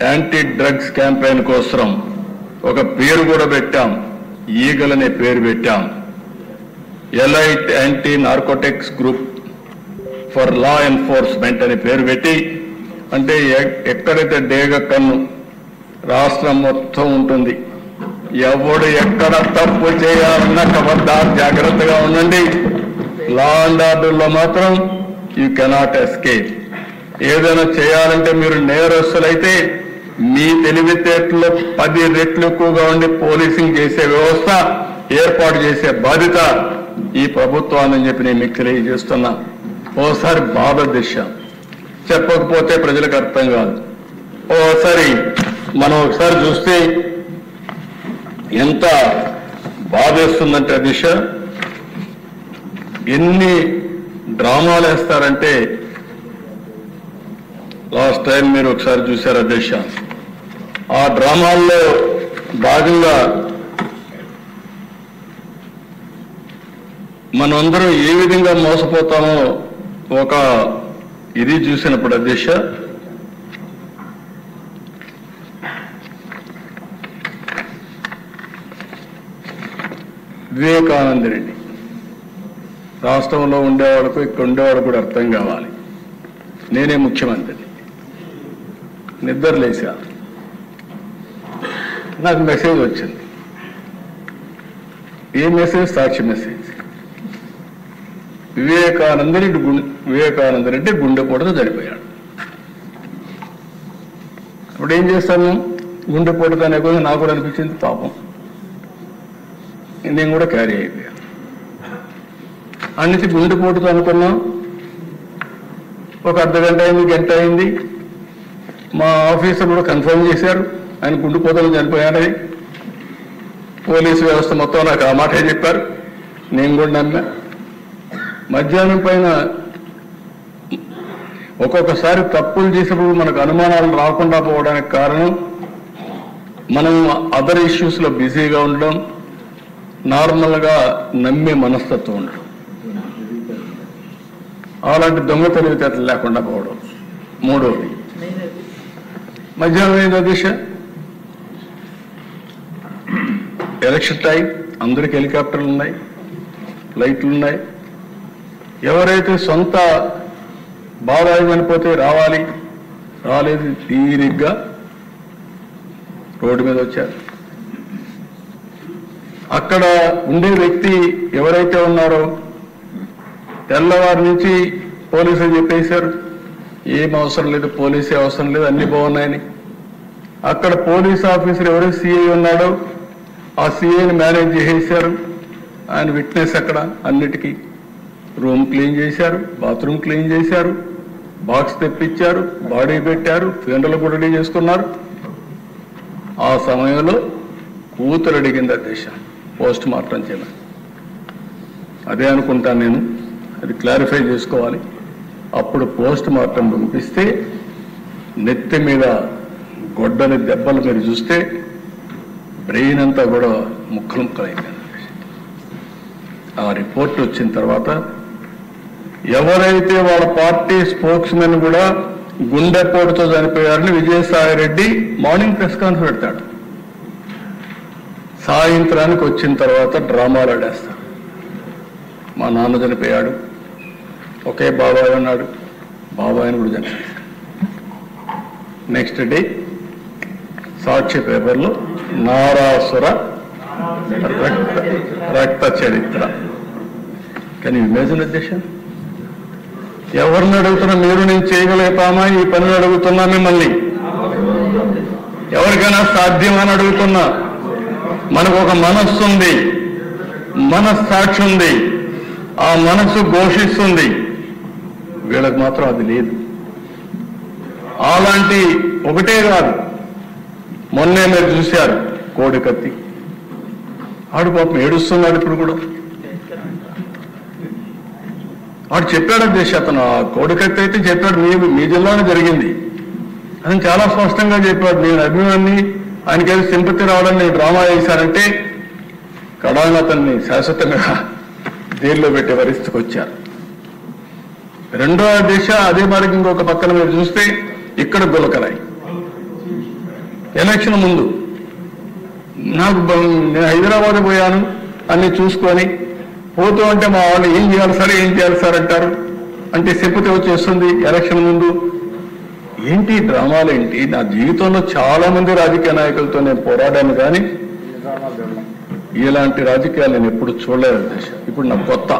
Anti drugs campaign కోసం ఒక పేరు కూడా పెట్టాం, ఈగల్ అనే పేరు పెట్టాం. Elite anti narcotics group for law enforcement అనే పేరు పెట్టి, అంటే ఎక్కడైతే డేగ కన్ను రాష్ట్రం మొత్తం ఉంటుంది, ఎవడు ఎక్కడ తప్పు చేయాలన్నా ఖబర్దార్ జాగ్రత్తగా ఉండండి. లా అండ్ ఆర్డర్లో మాత్రం యూ కెనాట్ ఎస్కేప్. ఏదైనా చేయాలంటే మీరు నేరస్తులైతే మీ తెలివితేటలో 10 రెట్లు ఎక్కువగా ఉండి పోలీసింగ్ చేసే వ్యవస్థ ఏర్పాటు చేసే బాధ్యత ఈ ప్రభుత్వాన్ని చెప్పి నేను మీకు తెలియజేస్తున్నా. ఓసారి బాధ దిశ చెప్పకపోతే ప్రజలకు అర్థం కాదు. ఓసారి మనం ఒకసారి చూస్తే ఎంత బాధేస్తుందంటే దిశ ఎన్ని డ్రామాలు వేస్తారంటే, లాస్ట్ టైం మీరు ఒకసారి చూశారు దిశ, ఆ డ్రామాల్లో భాగంగా మనమందరం ఏ విధంగా మోసపోతామో ఒక ఇది చూసినప్పుడు అధ్యక్ష, వివేకానంద రెడ్డి రాష్ట్రంలో ఉండేవాళ్ళకు ఇక్కడ ఉండేవాడు కూడా అర్థం కావాలి. నేనే ముఖ్యమంత్రి, నిద్ర లేచా, నాకు మెసేజ్ వచ్చింది. ఏ మెసేజ్? సాక్షి మెసేజ్. వివేకానంద రెడ్డి గుండెపోటుతో చనిపోయాడు. ఇప్పుడు ఏం చేస్తాను? గుండెపోటుతో అనే కొంచెం నాకు కూడా అనిపించింది, పాపం నేను కూడా క్యారీ అయిపోయాను. అన్నిటి గుండెపోటుతో అనుకున్నాం. ఒక అర్ధగంట అయింది, గంట అయింది, మా ఆఫీసర్ కూడా కన్ఫర్మ్ చేశారు ఆయన గుండెపోటుతో చనిపోయాడని. పోలీసు వ్యవస్థ మొత్తం నాకు ఆ మాటే చెప్పారు, నేను కూడా నమ్మా. మధ్యాహ్నం పైన ఒక్కొక్కసారి తప్పులు చేసినప్పుడు మనకు అనుమానాలు రాకుండా పోవడానికి కారణం మనం అదర్ ఇష్యూస్లో బిజీగా ఉండడం, నార్మల్గా నమ్మే మనస్తత్వం ఉండడం, అలాంటి దొంగ తెలివితేటలు లేకుండా పోవడం. మూడవది, మధ్యాహ్నం అయింది దిశ, ఎలక్షన్ టైం, అందరికి హెలికాప్టర్లు ఉన్నాయి, ఫ్లైట్లు ఉన్నాయి. ఎవరైతే సొంత బాబాయి అనిపోతే రావాలి, రాలేదు, తీరిగ్గా రోడ్డు మీద వచ్చారు. అక్కడ ఉండే వ్యక్తి ఎవరైతే ఉన్నారో తెల్లవారి నుంచి పోలీసులు చెప్పేశారు, ఏం అవసరం లేదు, పోలీసే అవసరం లేదు, అన్ని బాగున్నాయని. అక్కడ పోలీస్ ఆఫీసర్ ఎవరు సిఐ ఉన్నాడో ఆ సిఐని మేనేజ్ చేసేశారు. ఆయన విట్నెస్ అక్కడ అన్నిటికీ. రూమ్ క్లీన్ చేశారు, బాత్రూమ్ క్లీన్ చేశారు, బాక్స్ తెప్పించారు, బాడీ పెట్టారు, ఫ్యూనరల్ కూడా రెడీ చేసుకున్నారు. ఆ సమయంలో కూతురు అడిగింది అధ్యక్ష పోస్ట్ మార్టం చేయాలి. అదే అనుకుంటాను నేను, అది క్లారిఫై చేసుకోవాలి. అప్పుడు పోస్ట్ మార్టం పంపిస్తే నెత్తి మీద గొడ్డని దెబ్బలు మీరు చూస్తే బ్రెయిన్ అంతా కూడా ముక్కలు ముక్కలైపోయింది. ఆ రిపోర్ట్ వచ్చిన తర్వాత ఎవరైతే వాళ్ళ పార్టీ స్పోక్స్ మెన్ కూడా గుండెపోటుతో చనిపోయారని Vijayasai Reddy morning press conference పెడతాడు, సాయంత్రానికి వచ్చిన తర్వాత డ్రామాలు ఆడేస్తాడు. మా నాన్న చనిపోయాడు, ఒకే బాబాయ్ ఉన్నాడు, బాబాయిని కూడా చనిపోయాడు. నెక్స్ట్ డే సాక్షి పేపర్లో నారాసుర రక్త చరిత్ర. కానీ ఇమేజిన్ అధ్యక్ష, ఎవరిని అడుగుతున్నా మీరు నేను చేయగలుగుతామా ఈ పనులు అడుగుతున్నా, మిమ్మల్ని ఎవరికైనా సాధ్యమని అడుగుతున్నా. మనకు ఒక మనస్సు ఉంది, మనస్సాక్షి ఉంది, ఆ మనస్సు ఘోషిస్తుంది. వీళ్ళకి మాత్రం అది లేదు. అలాంటి ఒకటే కాదు, మొన్నే మీరు చూశారు కోడి కత్తి, ఆడు పాపం ఏడుస్తున్నాడు. ఇప్పుడు కూడా వాడు చెప్పాడు అధ్యక్ష, అతను ఆ కోడి కత్తి అయితే చెప్పాడు, మీ జిల్లాలో జరిగింది అని చాలా స్పష్టంగా చెప్పాడు. నేను అభిమాన్ని, ఆయనకేదో సింపతి రావడానికి నేను డ్రామా చేశానంటే కడాన అతన్ని శాశ్వతంగా జైల్లో పెట్టే పరిస్థితికి వచ్చారు. రెండో దిశ అదే మరి ఇంకొక పక్కన మీరు చూస్తే ఇక్కడ గులకరాయి ఎలక్షన్ ముందు నాకు నేను హైదరాబాద్ పోయాను అన్ని చూసుకొని పోతూ ఉంటే మా వాళ్ళు ఏం చేయాలి సార్ అంటారు. అంటే సింపతి వచ్చేస్తుంది ఎలక్షన్ ముందు. ఏంటి డ్రామాలు ఏంటి? నా జీవితంలో చాలా మంది రాజకీయ నాయకులతో నేను పోరాడాను, కానీ ఇలాంటి రాజకీయాలు నేను ఎప్పుడు చూడలేదు. ఇప్పుడు నాకు కొత్త.